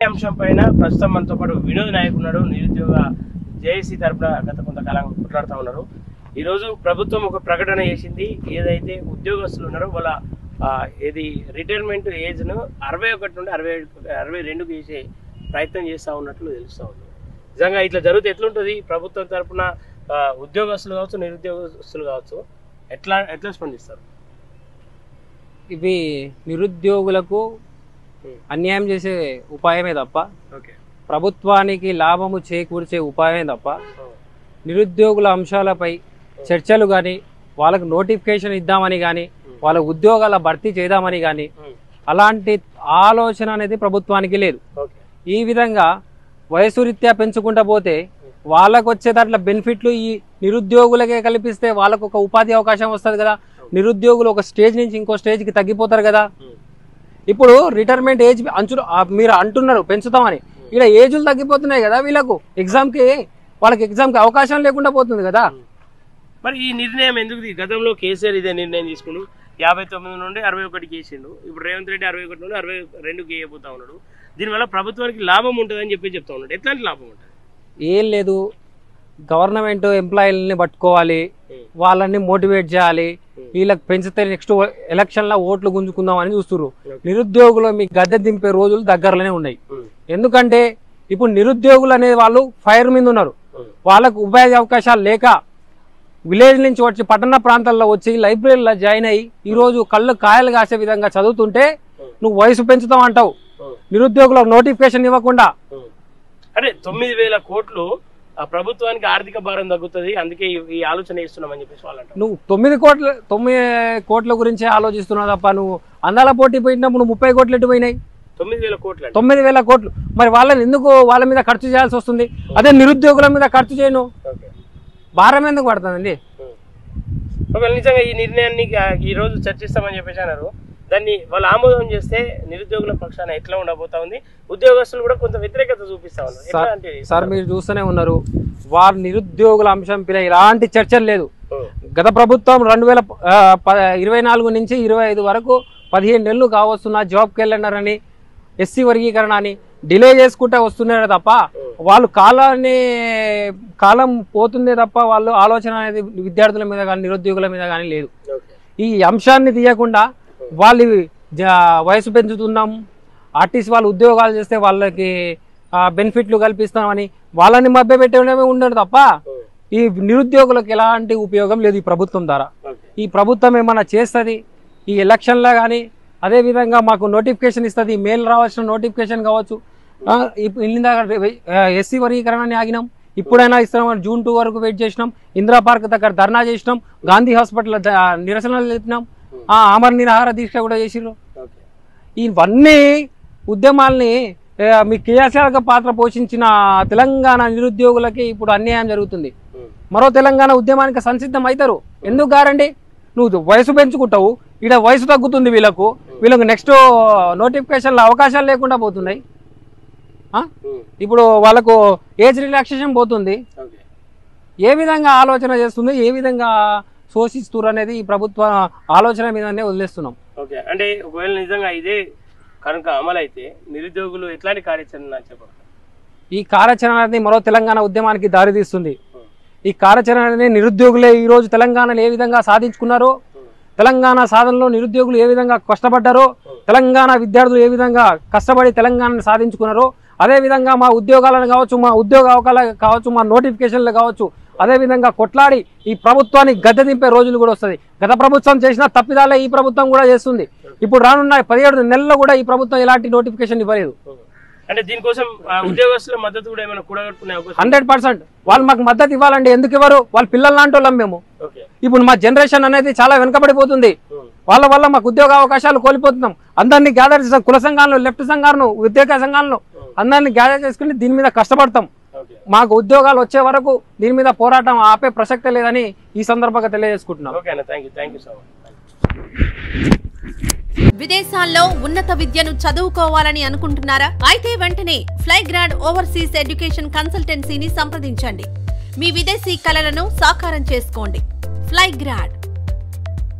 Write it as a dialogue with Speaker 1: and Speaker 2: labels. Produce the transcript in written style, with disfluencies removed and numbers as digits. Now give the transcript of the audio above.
Speaker 1: అంశం పైన ప్రస్తుతం మనతో పాటు వినోద్ నాయక్ ఉన్నాడు. నిరుద్యోగ జేఏసీ తరపున గత కొంతకాలం మాట్లాడుతూ ఉన్నారు. ఈరోజు ప్రభుత్వం ఒక ప్రకటన చేసింది. ఏదైతే ఉద్యోగస్తులు ఉన్నారో వాళ్ళ ఏది రిటైర్మెంట్ ఏజ్ను 61 నుండి 62కి చేసే ప్రయత్నం చేస్తూ ఉన్నట్లు తెలుస్తూ ఉంది. నిజంగా ఇట్లా జరిగితే ఎట్లుంటుంది? ప్రభుత్వం తరపున ఉద్యోగస్తులు కావచ్చు, నిరుద్యోగస్తులు కావచ్చు, ఎట్లా స్పందిస్తారు?
Speaker 2: ఇవి నిరుద్యోగులకు అన్యాయం చేసే ఉపాయమే తప్ప ప్రభుత్వానికి లాభము చేకూర్చే ఉపాయమే తప్ప నిరుద్యోగుల అంశాలపై చర్చలు కానీ, వాళ్ళకు నోటిఫికేషన్ ఇద్దామని కానీ, వాళ్ళ ఉద్యోగాల భర్తీ చేద్దామని కానీ అలాంటి ఆలోచన అనేది ప్రభుత్వానికి లేదు. ఈ విధంగా వయసు రీత్యా పెంచుకుంటా పోతే వాళ్ళకు వచ్చే దాంట్లో బెనిఫిట్లు ఈ నిరుద్యోగులకే కల్పిస్తే వాళ్ళకు ఒక ఉపాధి అవకాశం వస్తుంది కదా. నిరుద్యోగులు ఒక స్టేజ్ నుంచి ఇంకో స్టేజ్కి తగ్గిపోతారు కదా. ఇప్పుడు రిటైర్మెంట్ ఏజ్ మీరు అంటున్నారు పెంచుతామని, ఇక్కడ ఏజ్లు తగ్గిపోతున్నాయి కదా. వీళ్ళకు వాళ్ళకి ఎగ్జామ్కి అవకాశం లేకుండా పోతుంది కదా.
Speaker 1: మరి ఈ నిర్ణయం ఎందుకు? గతంలో కేసీఆర్ ఇదే నిర్ణయం తీసుకుని 59 నుండి 61కి వేసిండు. ఇప్పుడు రేవంత్ రెడ్డి 61 నుండి 62కి వేయబోతా ఉన్నాడు. దీనివల్ల ప్రభుత్వానికి లాభం ఉంటుందని చెప్తా ఉన్నాడు. ఎట్లాంటి లాభం ఉంటుంది?
Speaker 2: ఏం లేదు, గవర్నమెంట్ ఎంప్లాయీలని పట్టుకోవాలి, వాళ్ళని మోటివేట్ చేయాలి. వీళ్ళకి పెంచితే నెక్స్ట్ ఎలక్షన్లో ఓట్లు గుంజుకుందామని చూస్తున్నారు. నిరుద్యోగులు మీ గద్దె దింపే రోజులు దగ్గరలోనే ఉన్నాయి. ఎందుకంటే ఇప్పుడు నిరుద్యోగులు అనే వాళ్ళు ఫైర్ మీద ఉన్నారు. వాళ్ళకు ఉపాధి అవకాశాలు లేక విలేజ్ నుంచి వచ్చి పట్టణ ప్రాంతాల్లో వచ్చి లైబ్రరీలో జాయిన్ అయ్యి ఈరోజు కళ్ళు కాయలు కాసే విధంగా చదువుతుంటే నువ్వు వయసు పెంచుతావు అంటావు. నిరుద్యోగులకు నోటిఫికేషన్ ఇవ్వకుండా
Speaker 1: అంటే 9,000 కోట్లు ప్రభుత్వానికి ఆర్థిక భారం తగ్గుతుంది, అందుకే ఈ ఆలోచన ఇస్తున్నామని చెప్పేసి వాళ్ళు అంటారు.
Speaker 2: నువ్వు 9 కోట్ల గురించే ఆలోచిస్తున్నావు తప్ప నువ్వు అందాల పోటీ పోయినప్పుడు 30 కోట్లు ఎటు పోయినాయి?
Speaker 1: 9,000 కోట్లు.
Speaker 2: 9,000 కోట్లు. మరి వాళ్ళని ఎందుకు వాళ్ళ మీద ఖర్చు చేయాల్సి వస్తుంది? అదే నిరుద్యోగుల మీద ఖర్చు చేయను, భారం ఎందుకు పడుతుందండి?
Speaker 1: ఒకవేళ నిజంగా ఈ నిర్ణయాన్ని ఈ రోజు చర్చిస్తామని చెప్పేసి అన్నారు. దాన్ని వాళ్ళు ఆమోదం చేస్తే నిరుద్యోగుల పక్షాన ఎట్లా ఉండబోతా ఉంది? ఉద్యోగస్తులు కూడా కొంత వ్యతిరేకత చూపిస్తా ఉన్నారు.
Speaker 2: సార్ మీరు చూస్తూనే ఉన్నారు, వారు నిరుద్యోగుల అంశం పైన ఎలాంటి చర్చలు లేదు. గత ప్రభుత్వం 2024 నుంచి 25 వరకు 15 నెలలు కావస్తున్నా జాబ్ క్యాలెండర్ ఎస్సీ వర్గీకరణ అని డిలే చేసుకుంటూ వస్తున్నారే తప్ప వాళ్ళు కాలం పోతుందే తప్ప వాళ్ళు ఆలోచన అనేది విద్యార్థుల మీద కానీ నిరుద్యోగుల మీద కానీ లేదు. ఈ అంశాన్ని తీయకుండా వాళ్ళు వయసు పెంచుతున్నాం, ఆర్టీసీ వాళ్ళు ఉద్యోగాలు చేస్తే వాళ్ళకి బెనిఫిట్లు కల్పిస్తామని వాళ్ళని మభ్యపెట్టడమే ఉండదు తప్ప ఈ నిరుద్యోగులకు ఎలాంటి ఉపయోగం లేదు ఈ ప్రభుత్వం ద్వారా. ఈ ప్రభుత్వం ఏమన్నా చేస్తుంది ఈ ఎలక్షన్లో కానీ, అదేవిధంగా మాకు నోటిఫికేషన్ ఇస్తుంది, మెయిల్ రావాల్సిన నోటిఫికేషన్ కావచ్చు. ఎస్సీ వర్గీకరణని ఆగినాం, ఇప్పుడైనా ఇస్తున్నాం. June 2 వరకు వెయిట్ చేసినాం. ఇందిరా పార్క్ దగ్గర ధర్నా చేసినాం, గాంధీ హాస్పిటల్ నిరసనలు పెట్టినాం, ఆమరణ నిరాహార దీక్ష కూడా చేసిర్రు. ఇవన్నీ ఉద్యమాల్ని మీ క్రియాశీలక పాత్ర పోషించిన తెలంగాణ నిరుద్యోగులకి ఇప్పుడు అన్యాయం జరుగుతుంది. మరో తెలంగాణ ఉద్యమానికి సంసిద్ధం అవుతారు. ఎందుకు గారండి? నువ్వు వయసు పెంచుకుంటావు, ఇక్కడ వయసు తగ్గుతుంది, వీళ్ళకు నెక్స్ట్ నోటిఫికేషన్లో అవకాశాలు లేకుండా పోతున్నాయి. ఇప్పుడు వాళ్ళకు ఏజ్ రిలాక్సేషన్ పోతుంది. ఏ విధంగా ఆలోచన చేస్తుంది, ఏ విధంగా శోషిస్తున్నారు అనేది ఈ ప్రభుత్వ ఆలోచన మీదనే వదిలేస్తున్నాం.
Speaker 1: ఓకే, అంటే ఒకవేళ నిజంగా ఇదే కనుక అమలైతే నిరుద్యోగులు ఎట్లాంటి కార్యాచరణ చెప్పారు?
Speaker 2: ఈ కార్యాచరణ అనేది మరో తెలంగాణ ఉద్యమానికి దారితీస్తుంది. ఈ కార్యాచరణని నిరుద్యోగులే ఈ రోజు తెలంగాణలో ఏ విధంగా సాధించుకున్నారో, తెలంగాణ సాధనలో నిరుద్యోగులు ఏ విధంగా కష్టపడ్డారో, తెలంగాణ విద్యార్థులు ఏ విధంగా కష్టపడి తెలంగాణను సాధించుకున్నారో, అదేవిధంగా మా ఉద్యోగాలను కావచ్చు, మా ఉద్యోగ అవకాశాలు కావచ్చు, మా నోటిఫికేషన్లు కావచ్చు, అదేవిధంగా కొట్లాడి ఈ ప్రభుత్వాన్ని గద్దె దింపే రోజులు కూడా వస్తుంది. గత ప్రభుత్వం చేసిన తప్పిదాలే ఈ ప్రభుత్వం కూడా చేస్తుంది. ఇప్పుడు రానున్న 17 నెలల్లో కూడా ఈ ప్రభుత్వం ఎలాంటి నోటిఫికేషన్ ఇవ్వలేదు.
Speaker 1: అంటే దీనికోసం ఉద్యోగస్తుల మద్దతు కూడా ఏమైనా కూడగట్టుకునే అవకాశం?
Speaker 2: 100% వాళ్ళు మాకు మద్దతు ఇవ్వాలండి. ఎందుకు ఇవ్వరు? వాళ్ళ పిల్లలు లాంటి వాళ్ళం మేము. ఇప్పుడు మా జనరేషన్ అనేది చాలా వెనుకబడిపోతుంది. వాళ్ళ వల్ల మాకు ఉద్యోగ అవకాశాలు కోల్పోతున్నాం. అందరినీ గ్యాదర్ చేసాం, కుల సంఘాలను, లెఫ్ట్ సంఘాలను, ఉద్యోగ సంఘాలను అందరినీ గ్యాదర్ చేసుకుని దీని మీద కష్టపడతాం. మాకు ఉద్యోగాలు వచ్చే వరకు దీని మీద పోరాటం ఆపే ప్రసక్తే లేదని ఈ సందర్భంగా తెలియజేసుకుంటున్నాం.
Speaker 3: విదేశాల్లో ఉన్నత విద్యను చదువుకోవాలని అనుకుంటున్నారా? అయితే వెంటనే ఫ్లైగ్రాడ్ ఓవర్సీస్ ఎడ్యుకేషన్ కన్సల్టెన్సీని సంప్రదించండి. మీ విదేశీ కలలను సాకారం చేసుకోండి. ఫ్లైగ్రాడ్